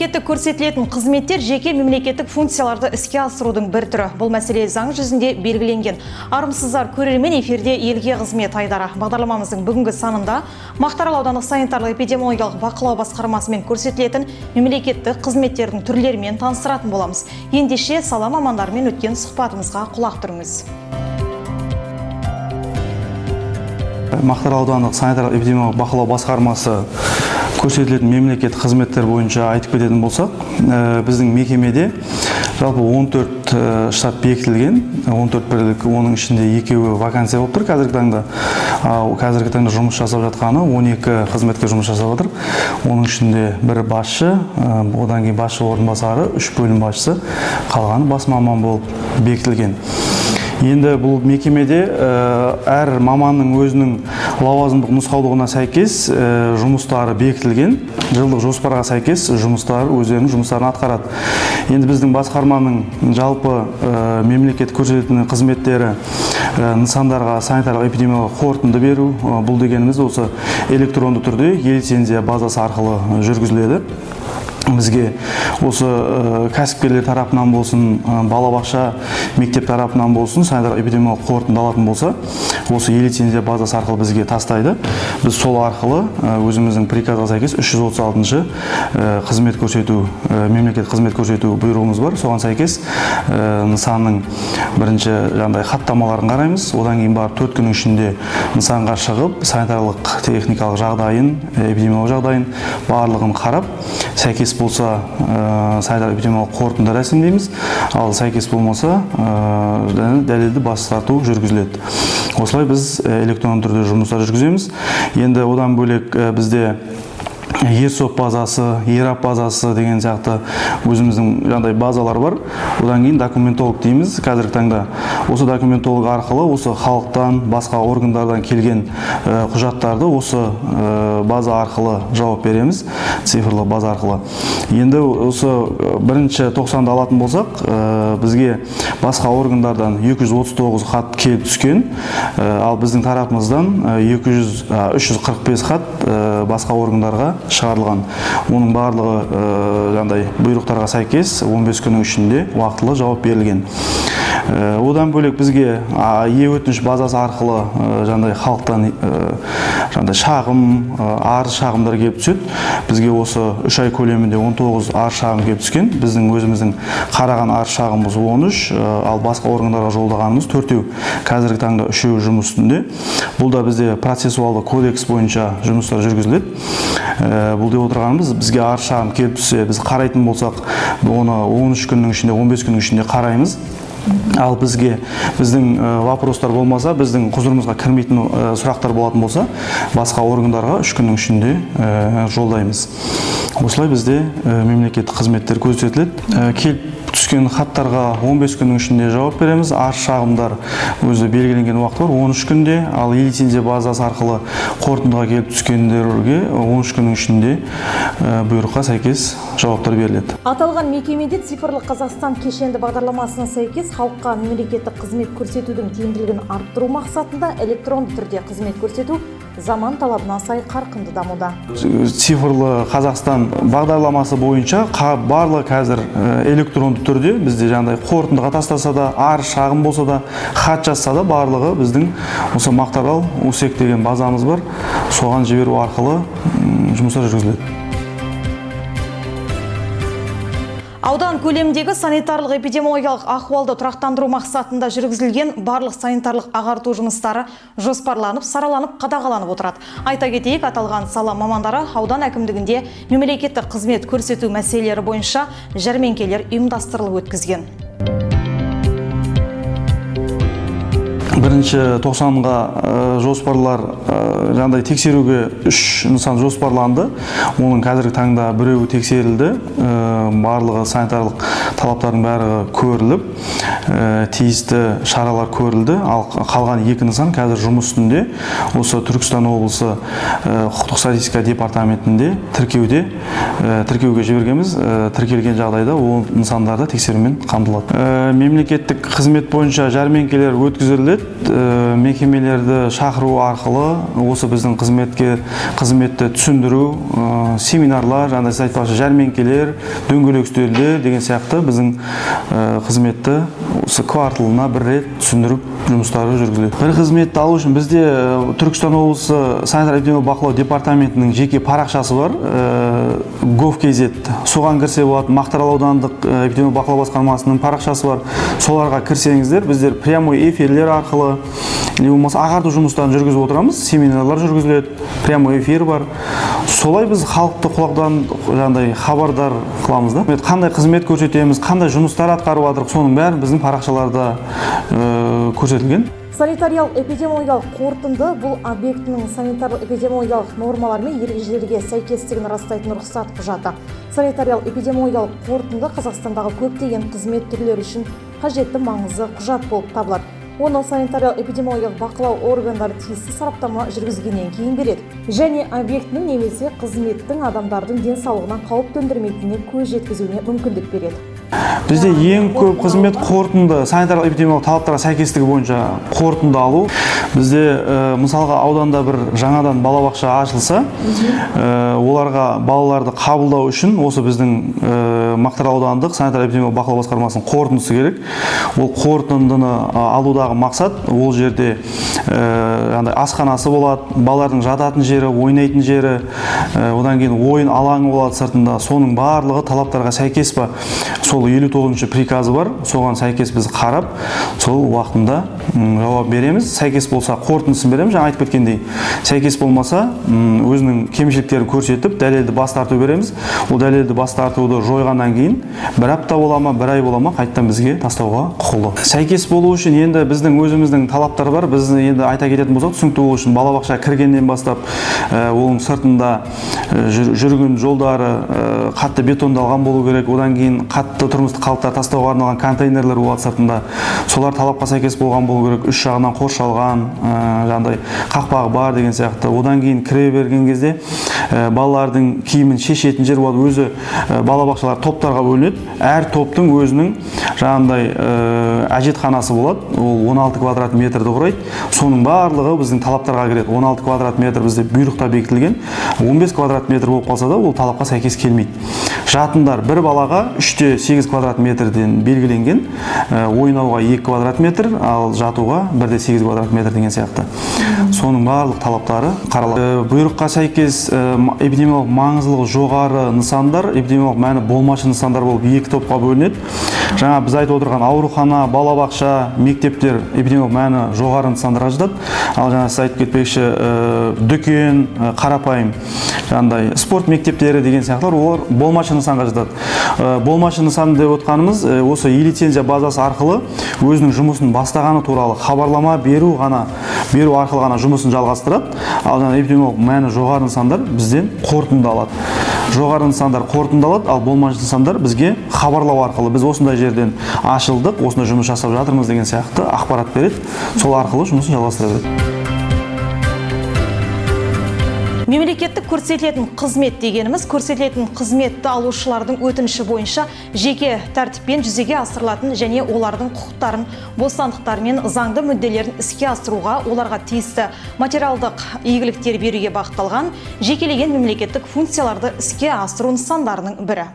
Мемлекеттік көрсетілетін қызметтер жеке мемлекеттік функцияларды іске асырудың бір түрі. Бұл мәселе заң жүзінде белгіленген. Армысыздар, көрермен, эфирде елге қызмет айдары. Бағдарламамыздың бүгінгі санында Мақтаарал аудандық санитарлық эпидемиологиялық бақылау басқармасымен көрсетілетін мемлекеттік қызметтердің түрлерімен таныстыратын боламыз. Ендеше сала мамандарымен өткен сұхбатымызға құлақ түріңіз. Мақтаарал аудандық санитарлық эпидемиологиялық бақылау басқармасы көрсетілетін мемлекеттік қызметтер бойынша айтып кететін болсақ, біздің мекемеде жалпы 14 штат бекітілген, 14 бірлік, оның ішінде 2 вакансия болып тұр қазіргі таңда жұмыс жасап жатқаны 12 қызметкер жұмыс жасап жатыр. Оның ішінде бір басшы, одан кейін басшы орынбасары, 3 бөлім басшысы, қалғаны бас маман болып бекітілген. Енді бұл мекемеде әр маманның өзінің лауазымдық нұсқаулығына сәйкес жұмыстары бекітілген, жылдық жоспарға сәйкес өздерінің жұмыстарын атқарады. Енді біздің басқарманың жалпы мемлекет көрсететін қызметтері нысандарға санитарлық эпидемиологиялық қорытынды беру. Бұл дегеніміз осы электронды түрде е-лицензия базасы арқылы жүргізіледі. Бізге осы кәсіпкерлер тарапынан болсын, балабақша, мектеп тарапынан болсын, санитарлық эпидемиологиялық қорытынды алатын болса, осы е-лицензия базасы арқылы бізге тастайды. Біз сол арқылы өзіміздің приказға сәйкес 336-шы қызмет көрсету, мемлекет қызмет көрсету бұйрығымыз бар. Соған сәйкес нысанның бірінші хаттамаларын қараймыз. Одан кейін барып 4 күннің ішінде нысанға шығып, санитарлық техникалық жағдайын, эпидемиологиялық жағдайын барлығын қарап, сәйкес болса санитарлық эпидемиологиялық қорытынды рәсімдейміз, ал сәйкес болмаса дәлелді бас тарту жүргізіледі. Осылай біз электронды түрде жұмыстар жүргіземіз. Енді одан бөлек бізде ЕРСОП базасы, ЕРАП базасы деген сияқты өзіміздің базалар бар. Одан кейін документолог дейміз. Қазіргі таңда осы документолог арқылы осы халықтан, басқа органдардан келген құжаттарды осы база арқылы жауап береміз, цифрлы база арқылы. Енді осы бірінші 90-ды алатын болсақ, бізге басқа органдардан 239 хат келіп түскен, ал біздің тарапымыздан 345 хат басқа органдарға шығарылған. Оның барлығы бұйрықтарға сәйкес 15 күннің ішінде уақытылы жауап берілген. Одан бөлек бізге е-өтініш базасы арқылы халықтан шағым, арыз шағымдар келіп түседі. Бізге осы 3 ай көлемінде 19 арыз шағым келіп түскен. Біздің өзіміздің қараған арыз шағымыз 13, ал басқа органдарға жолдағанымыз 4. Қазіргі таңда 3 жұмыс үстінде. Бұл да бізде процессуалды кодекс бойынша жұмыстар жүргізіледі. Бұл деп отырғанымыз, бізге арыз шағым келіп түссе, біз қарайтын болсақ, оны 13 күннің ішінде, 15 күннің ішінде қараймыз. Ал біздің вопростар болмаса, біздің құзырымызға кірмейтін сұрақтар болатын болса, басқа органдарға 3 күннің ішінде жолдаймыз. Осылай бізде мемлекеттік қызметтер көрсетіледі. Келіп түскен хаттарға 15 күннің ішінде жауап береміз. Арыз шағымдар өзі белгіленген уақыт бар, 13 күнде, ал е-лицензия базасы арқылы қорытындыға келіп түскендерге 13 күннің ішінде бұйрыққа сәйкес жауаптар беріледі. Аталған мекемеде цифрлық Қазақстан кешенді бағдарламасына сәйкес халыққа мемлекеттік қызмет көрсетудің тиімділігін арттыру мақсатында электронды түрде қызмет көрсету заман талабына сай қарқынды дамуда. Цифрлы Қазақстан бағдарламасы бойынша барлығы қазір электронды түрде бізде қорытындыға тастаса да, арыз шағым болса да, хат жазса да, барлығы біздің осы Мақтаарал УСЕК деген базамыз бар. Соған жіберу арқылы жұмыстар жүргізіледі. Аудан көлеміндегі санитарлық эпидемиологиялық ахуалды тұрақтандыру мақсатында жүргізілген барлық санитарлық ағарту жұмыстары жоспарланып, сараланып, қадағаланып отырады. Айта кетейік, аталған сала мамандары аудан әкімдігінде мемлекеттік қызмет көрсету мәселелері бойынша жәрмеңкелер ұйымдастырылып өткізген. Бірінші 90-ға жоспарлар тексеруге 3 нысан жоспарланды. Оның қазіргі таңда біреуі тексерілді. Барлығы санитарлық талаптардың бәрі көріліп, тиісті шаралар көрілді. Ал қалған 2 нысан қазір жұмыс үстінде. Осы Түркістан облысы құқықтық статистика департаментінде тіркеуге жібергенбіз. Тіркелген жағдайда ол нысандарды тексерумен қамтылады. Мемлекеттік қызмет бойынша жәрмеңкелер өткізіледі. Мекемелерді шақыру арқылы осы біздің қызметті түсіндіру, семинарлар, жаңа сіз айтпақшы жәрмеңкелер, дөңгелек үстелдер деген сияқты біздің қызметті осы кварталына бір рет түсіндіріп жұмыстары жүргізіледі. Бір қызметті алу үшін бізде Түркістан облысы санитар-эпидемиологиялық бақылау департаментінің жеке парақшасы бар, gov.kz. Соған кірсе болады. Мақтаарал аудандық эпидемиологиялық бақылау басқармасының парақшасы бар. Соларға кірсеңіздер, біздер прямой эфирлер арқылы, не болмаса ағарту жұмыстарын жүргізіп отырамыз, семинарлар жүргізіледі, прямой эфир бар. Солай біз халықты құлақтан жаңағыдай хабардар қыламыз да. Қандай қызмет көрсетеміз, қандай жұмыстар атқарып жатырмыз, соның бәрі біздің парақшаларда көрсетілген. Санитариялық-эпидемиологиялық қорытынды бұл объектінің санитарлық-эпидемиологиялық нормалар мен ережелерге сәйкестігін растайтын рұқсат құжаты. Санитариялық-эпидемиологиялық қорытынды Қазақстандағы көптеген қызмет түрлері үшін қажетті маңызды құжат болып табылады. Оны санитариялық-эпидемиологиялық бақылау органдары тиісті сараптама жүргізгеннен кейін береді. Және объектінің немесе қызметтің адамдардың денсаулығына қауіп төндірмейтініне көз жеткізуіне мүмкіндік береді. Бізде ең көп қызмет қорытынды, санитарлық-эпидемиологиялық талаптарға сәйкестігі бойынша қорытынды алу. Бізде мысалға ауданда бір жаңадан балабақша ашылса, оларға балаларды қабылдау үшін осы біздің Мақтаарал аудандық санитар-эпидемиологиялық бақылау басқармасының қорытындысы керек. Ол қорытындыны алудағы мақсат, ол жерде асханасы болады, балалардың жататын жері, ойнайтын жері, одан кейін ойын алаңы болады сыртында. Соның барлығы талаптарға сәйкес па? Сол 59-шы приказы бар, соған сәйкес біз қарап, сол уақытында жауап береміз. Сәйкес болса қорытындысын береміз, жаңа айтып кеткендей. Сәйкес болмаса, өзінің кемшіліктерін көрсетіп, дәлелді бас тарту береміз. Ол дәлелді бас тартуды жойғаннан кейін, бір апта бола ма, бір ай бола ма, қайттан бізге тастауға құқылы. Сәйкес болу үшін енді біздің өзіміздің талаптар бар. Біз енді айта кететін болсақ, түсінікті болу үшін балабақша кіргеннен бастап, оның сыртында жүрген жолдары қатты бетондалған болу керек. Одан кейін қатты тұрмыстық қалдықтар тастауға арналған контейнерлер болады сыртында. Солар талапқа сәйкес болған болу керек. 3 жағынан қоршалған, жаңағыдай қақпағы бар деген сияқты. Одан кейін кіре берген кезде балалардың киімін шешетін жер болады. Өзі балабақшалар топтарға бөлінеді. Әр топтың өзінің жаңағыдай әжетханасы болады. Ол 16 квадрат метрді құрайды. Соның барлығы біздің талаптарға кіреді. 16 квадрат метр бізде бұйрықта бекітілген. 15 квадрат метр болып қалса да, ол талапқа сәйкес келмейді. Жатындар бір балаға 3,8 квадрат метрден белгіленген, ойнауға 2 квадрат метр, ал жатуға 1,8 квадрат метр деген сияқты. Соның барлық талаптары қаралады. Бұйрыққа сәйкес эпидемиологиялық маңыздылығы жоғары нысандар, эпидемиологиялық мәні болмашы нысандар болып 2 топқа бөлінеді. Жаңа біз айтып отырған аурухана, балабақша, мектептер эпидемиологиялық мәні жоғары нысандарға жатады. Ал жаңа сіз айтып кетпекші дүкен, қарапайым, жаңағыдай спорт мектептері деген сияқтылар, олар болмашы нысанға жатады. Болмашы нысан деп отқанымыз осы лицензия базасы арқылы өзінің жұмысын бастағаны туралы хабарлама беру арқылы ғана жұмысын жалғастырады. Ал жаңа эпидемиологиялық мәні жоғары нысандар бізден қорытынды алады. Жоғары нысандар қорытынды алады, ал болмашы нысандар бізге хабарлау арқылы біз осындай жерден ашылдық, осындай жұмыс жасап жатырмыз деген сияқты ақпарат береді. Сол арқылы жұмысын жалғастыра береді. Мемлекеттік көрсетілетін қызмет дегеніміз, көрсетілетін қызметті алушылардың өтініші бойынша жеке тәртіппен жүзеге асырылатын және олардың құқықтарын, бостандықтары мен заңды мүдделерін іске асыруға, оларға тиісті материалдық игіліктер беруге бағытталған жекелеген мемлекеттік функцияларды іске асыру нысандарының бірі.